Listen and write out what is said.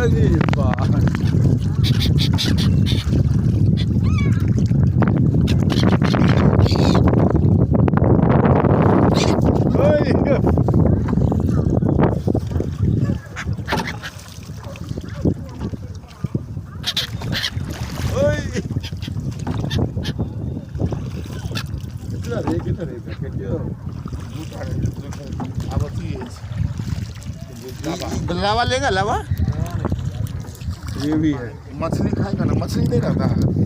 अरे बाप लावा लेगा लावा ये भी है मछली खाएगा ना मछली नहीं रहता है